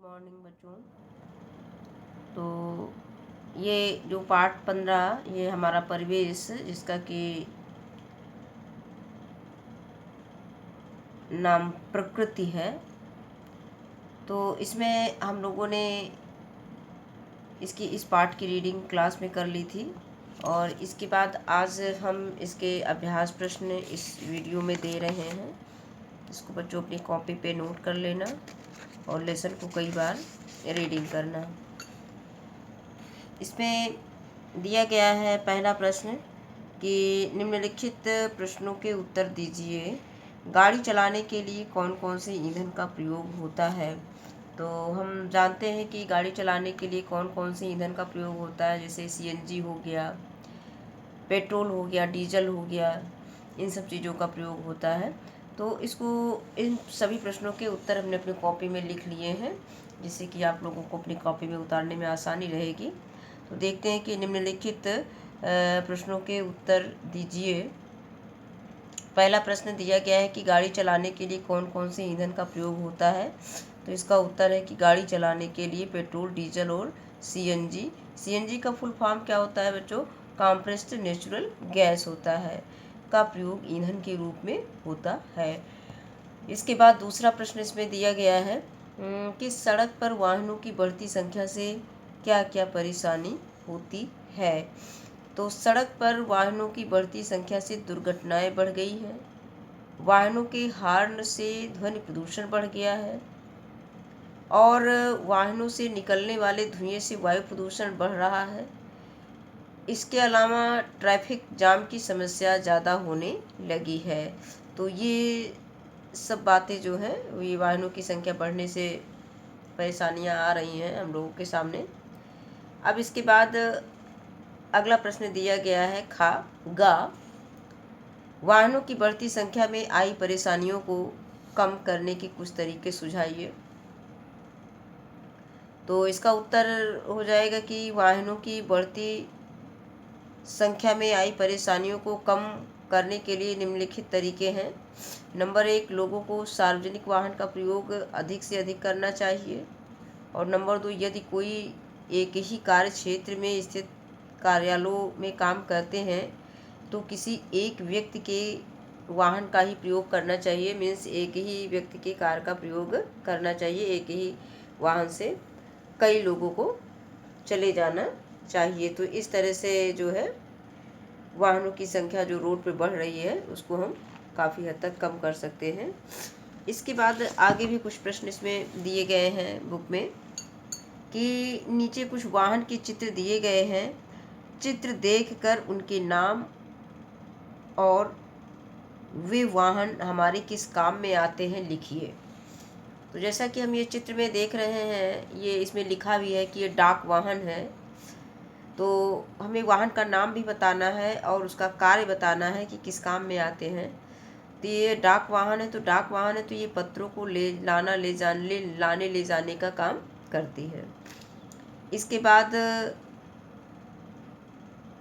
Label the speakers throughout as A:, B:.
A: Morning बच्चों। तो ये जो पाठ 15 ये हमारा परिवेश जिसका कि नाम प्रकृति है। तो इसमें हम लोगों ने इस पाठ की रीडिंग क्लास में कर ली थी और इसके बाद आज हम इसके अभ्यास प्रश्न इस वीडियो में दे रहे हैं। इसको बच्चों अपनी कॉपी पे नोट कर लेना और लेसन को कई बार रीडिंग करना। इसमें दिया गया है पहला प्रश्न कि निम्नलिखित प्रश्नों के उत्तर दीजिए। गाड़ी चलाने के लिए कौन कौन से ईंधन का प्रयोग होता है। तो हम जानते हैं कि गाड़ी चलाने के लिए कौन कौन से ईंधन का प्रयोग होता है, जैसे सीएनजी हो गया, पेट्रोल हो गया, डीजल हो गया, इन सब चीज़ों का प्रयोग होता है। तो इन सभी प्रश्नों के उत्तर हमने अपनी कॉपी में लिख लिए हैं, जिससे कि आप लोगों को अपनी कॉपी में उतारने में आसानी रहेगी। तो देखते हैं कि निम्नलिखित प्रश्नों के उत्तर दीजिए। पहला प्रश्न दिया गया है कि गाड़ी चलाने के लिए कौन कौन से ईंधन का प्रयोग होता है। तो इसका उत्तर है कि गाड़ी चलाने के लिए पेट्रोल, डीजल और सीएनजी। सीएनजी का फुल फॉर्म क्या होता है बच्चों? कॉम्प्रेस्ड नेचुरल गैस होता है, का प्रयोग ईंधन के रूप में होता है। इसके बाद दूसरा प्रश्न इसमें दिया गया है कि सड़क पर वाहनों की बढ़ती संख्या से क्या क्या परेशानी होती है। तो सड़क पर वाहनों की बढ़ती संख्या से दुर्घटनाएं बढ़ गई हैं, वाहनों के हॉर्न से ध्वनि प्रदूषण बढ़ गया है और वाहनों से निकलने वाले धुएं से वायु प्रदूषण बढ़ रहा है। इसके अलावा ट्रैफिक जाम की समस्या ज़्यादा होने लगी है। तो ये सब बातें जो हैं ये वाहनों की संख्या बढ़ने से परेशानियां आ रही हैं हम लोगों के सामने। अब इसके बाद अगला प्रश्न दिया गया है गा वाहनों की बढ़ती संख्या में आई परेशानियों को कम करने के कुछ तरीके सुझाइए। तो इसका उत्तर हो जाएगा कि वाहनों की बढ़ती संख्या में आई परेशानियों को कम करने के लिए निम्नलिखित तरीके हैं। नंबर 1, लोगों को सार्वजनिक वाहन का प्रयोग अधिक से अधिक करना चाहिए। और नंबर 2, यदि कोई एक ही कार्य क्षेत्र में स्थित कार्यालयों में काम करते हैं तो किसी एक व्यक्ति के वाहन का ही प्रयोग करना चाहिए। मीन्स एक ही व्यक्ति के कार का प्रयोग करना चाहिए, एक ही वाहन से कई लोगों को चले जाना चाहिए। तो इस तरह से जो है वाहनों की संख्या जो रोड पे बढ़ रही है उसको हम काफ़ी हद तक कम कर सकते हैं। इसके बाद आगे भी कुछ प्रश्न इसमें दिए गए हैं बुक में कि नीचे कुछ वाहन के चित्र दिए गए हैं, चित्र देखकर उनके नाम और वे वाहन हमारे किस काम में आते हैं लिखिए। तो जैसा कि हम ये चित्र में देख रहे हैं, ये इसमें लिखा भी है कि ये डाक वाहन है। तो हमें वाहन का नाम भी बताना है और उसका कार्य बताना है कि किस काम में आते हैं। तो ये डाक वाहन है, तो डाक वाहन है तो ये पत्रों को लाने ले जाने का काम करती है। इसके बाद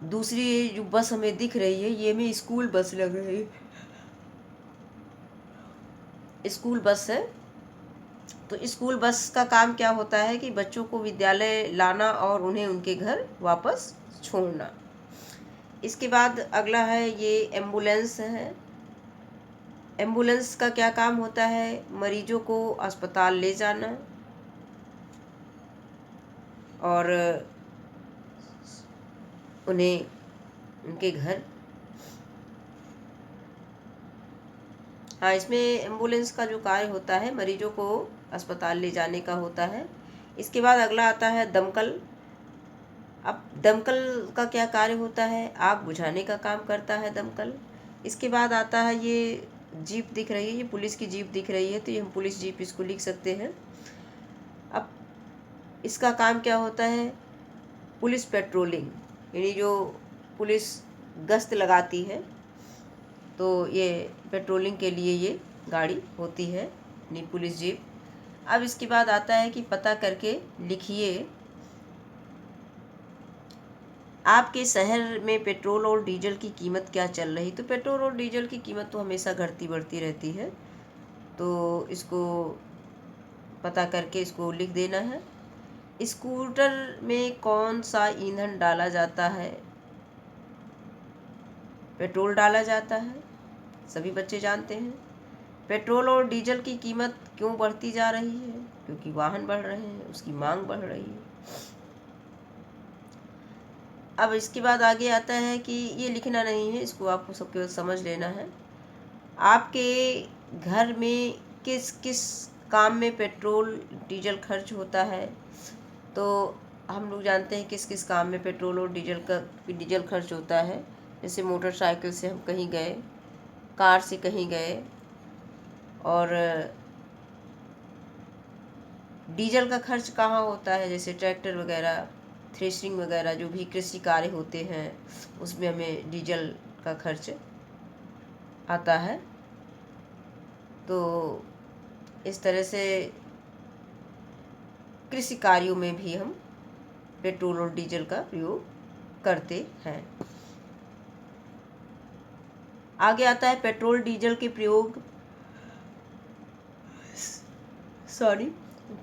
A: दूसरी जो बस हमें दिख रही है ये में स्कूल बस लग रही है, स्कूल बस है। तो स्कूल बस का काम क्या होता है कि बच्चों को विद्यालय लाना और उन्हें उनके घर वापस छोड़ना। इसके बाद अगला है ये एम्बुलेंस है। एम्बुलेंस का क्या काम होता है? मरीजों को अस्पताल ले जाना और उन्हें उनके घर। हाँ, इसमें एम्बुलेंस का जो कार्य होता है मरीजों को अस्पताल ले जाने का होता है। इसके बाद अगला आता है दमकल। अब दमकल का क्या कार्य होता है? आग बुझाने का काम करता है दमकल। इसके बाद आता है ये जीप दिख रही है, ये पुलिस की जीप दिख रही है, तो ये हम पुलिस जीप इसको लिख सकते हैं। अब इसका काम क्या होता है? पुलिस पेट्रोलिंग, यानी जो पुलिस गश्त लगाती है तो ये पेट्रोलिंग के लिए ये गाड़ी होती है, यानी पुलिस जीप। अब इसके बाद आता है कि पता करके लिखिए आपके शहर में पेट्रोल और डीजल की कीमत क्या चल रही। तो पेट्रोल और डीजल की कीमत तो हमेशा घटती बढ़ती रहती है, तो इसको पता करके इसको लिख देना है। स्कूटर में कौन सा ईंधन डाला जाता है? पेट्रोल डाला जाता है, सभी बच्चे जानते हैं। पेट्रोल और डीजल की कीमत क्यों बढ़ती जा रही है? क्योंकि वाहन बढ़ रहे हैं, उसकी मांग बढ़ रही है। अब इसके बाद आगे आता है कि ये लिखना नहीं है, इसको आपको सबके समझ लेना है। आपके घर में किस किस काम में पेट्रोल डीजल खर्च होता है? तो हम लोग जानते हैं किस किस काम में पेट्रोल और डीजल खर्च होता है। जैसे मोटरसाइकिल से हम कहीं गए, कार से कहीं गए, और डीजल का खर्च कहाँ होता है? जैसे ट्रैक्टर वगैरह, थ्रेशिंग वगैरह, जो भी कृषि कार्य होते हैं उसमें हमें डीजल का खर्च आता है। तो इस तरह से कृषि कार्यों में भी हम पेट्रोल और डीजल का प्रयोग करते हैं। आगे आता है पेट्रोल डीजल के प्रयोग,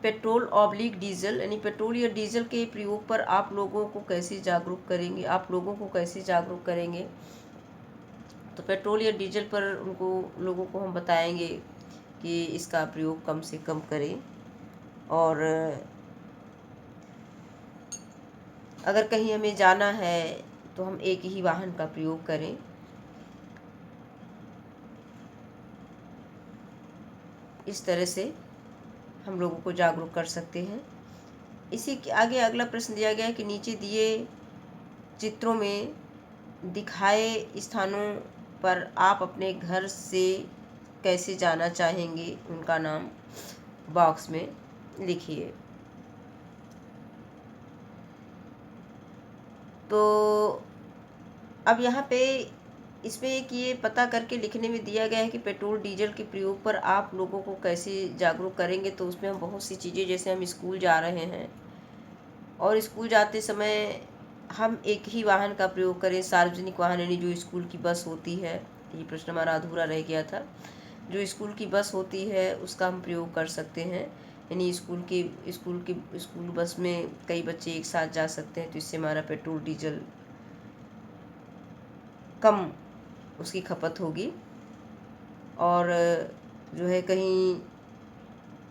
A: पेट्रोल ऑब्लिक डीजल, यानी पेट्रोल या डीजल के प्रयोग पर आप लोगों को कैसे जागरूक करेंगे? तो पेट्रोल या डीजल पर लोगों को हम बताएंगे कि इसका प्रयोग कम से कम करें, और अगर कहीं हमें जाना है तो हम एक ही वाहन का प्रयोग करें। इस तरह से हम लोगों को जागरूक कर सकते हैं। इसी के आगे अगला प्रश्न दिया गया है कि नीचे दिए चित्रों में दिखाए स्थानों पर आप अपने घर से कैसे जाना चाहेंगे, उनका नाम बॉक्स में लिखिए। तो अब यहाँ पे इसमें एक ये पता करके लिखने में दिया गया है कि पेट्रोल डीजल के प्रयोग पर आप लोगों को कैसे जागरूक करेंगे। तो उसमें हम बहुत सी चीज़ें, जैसे हम स्कूल जा रहे हैं और स्कूल जाते समय हम एक ही वाहन का प्रयोग करें, सार्वजनिक वाहन, यानी जो स्कूल की बस होती है। ये प्रश्न हमारा अधूरा रह गया था। जो स्कूल की बस होती है उसका हम प्रयोग कर सकते हैं, यानी स्कूल बस में कई बच्चे एक साथ जा सकते हैं, तो इससे हमारा पेट्रोल डीजल कम उसकी खपत होगी। और जो है कहीं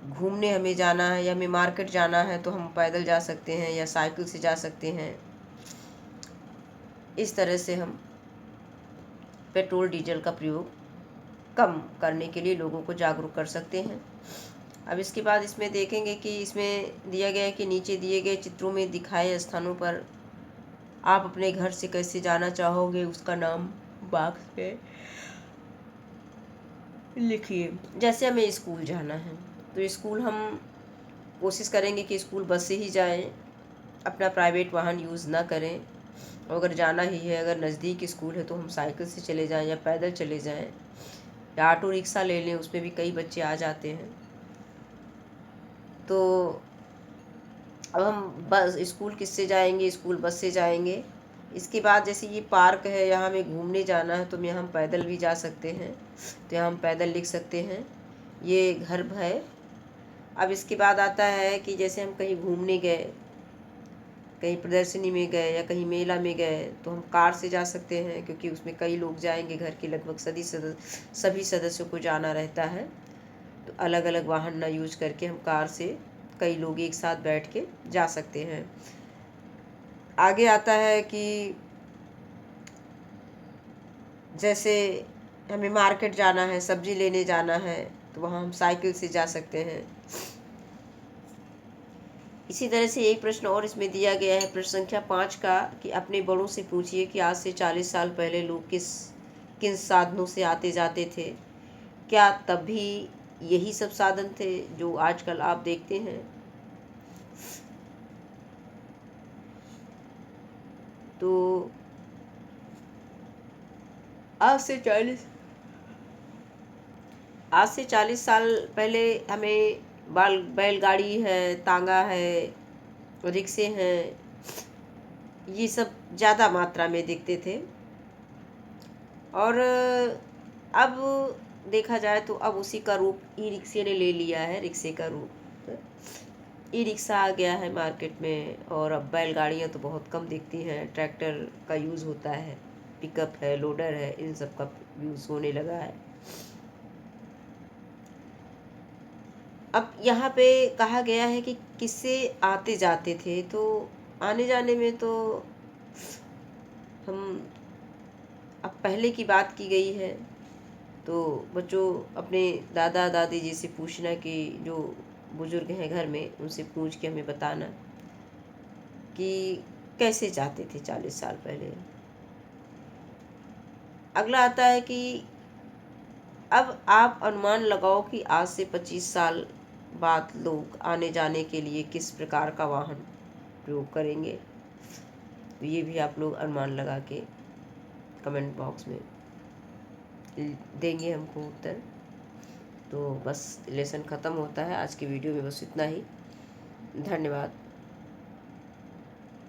A: घूमने हमें जाना है या हमें मार्केट जाना है तो हम पैदल जा सकते हैं या साइकिल से जा सकते हैं। इस तरह से हम पेट्रोल डीजल का प्रयोग कम करने के लिए लोगों को जागरूक कर सकते हैं। अब इसके बाद इसमें देखेंगे कि इसमें दिया गया है कि नीचे दिए गए चित्रों में दिखाए स्थानों पर आप अपने घर से कैसे जाना चाहोगे, उसका नाम बॉक्स पे लिखिए। जैसे हमें स्कूल जाना है तो स्कूल हम कोशिश करेंगे कि स्कूल बस से ही जाएं, अपना प्राइवेट वाहन यूज़ ना करें। और अगर जाना ही है, अगर नज़दीक स्कूल है तो हम साइकिल से चले जाएं या पैदल चले जाएं या ऑटो रिक्शा ले लें, उसमें भी कई बच्चे आ जाते हैं। तो अब हम बस स्कूल किससे जाएंगे? स्कूल बस से जाएंगे। इसके बाद जैसे ये पार्क है, यहाँ हमें घूमने जाना है तो यहाँ हम पैदल भी जा सकते हैं, तो यहाँ हम पैदल लिख सकते हैं। ये घर है। अब इसके बाद आता है कि जैसे हम कहीं घूमने गए, कहीं प्रदर्शनी में गए या कहीं मेला में गए, तो हम कार से जा सकते हैं, क्योंकि उसमें कई लोग जाएंगे, घर के लगभग सभी सदस्यों को जाना रहता है। तो अलग अलग वाहन ना यूज करके हम कार से कई लोग एक साथ बैठ के जा सकते हैं। आगे आता है कि जैसे हमें मार्केट जाना है, सब्जी लेने जाना है, तो वहाँ हम साइकिल से जा सकते हैं। इसी तरह से एक प्रश्न और इसमें दिया गया है, प्रश्न संख्या 5 का, कि अपने बड़ों से पूछिए कि आज से 40 साल पहले लोग किन साधनों से आते जाते थे। क्या तब भी यही सब साधन थे जो आजकल आप देखते हैं? तो आज से 40 साल पहले हमें बैलगाड़ी है, तांगा है, रिक्शे हैं, ये सब ज़्यादा मात्रा में दिखते थे। और अब देखा जाए तो अब उसी का रूप ई रिक्शे ने ले लिया है, रिक्शे का रूप। ई रिक्शा आ गया है मार्केट में, और अब बैलगाड़ियाँ तो बहुत कम दिखती हैं, ट्रैक्टर का यूज़ होता है, पिकअप है, लोडर है, इन सब का यूज़ होने लगा है। अब यहाँ पे कहा गया है कि किससे आते जाते थे, तो आने जाने में तो हम, अब पहले की बात की गई है, तो बच्चों अपने दादा दादी जी से पूछना, कि जो बुजुर्ग हैं घर में, उनसे पूछ के हमें बताना कि कैसे जाते थे 40 साल पहले। अगला आता है कि अब आप अनुमान लगाओ कि आज से 25 साल बाद लोग आने जाने के लिए किस प्रकार का वाहन प्रयोग करेंगे। तो ये भी आप लोग अनुमान लगा के कमेंट बॉक्स में देंगे हमको उत्तर। तो बस लेसन ख़त्म होता है। आज की वीडियो में बस इतना ही। धन्यवाद।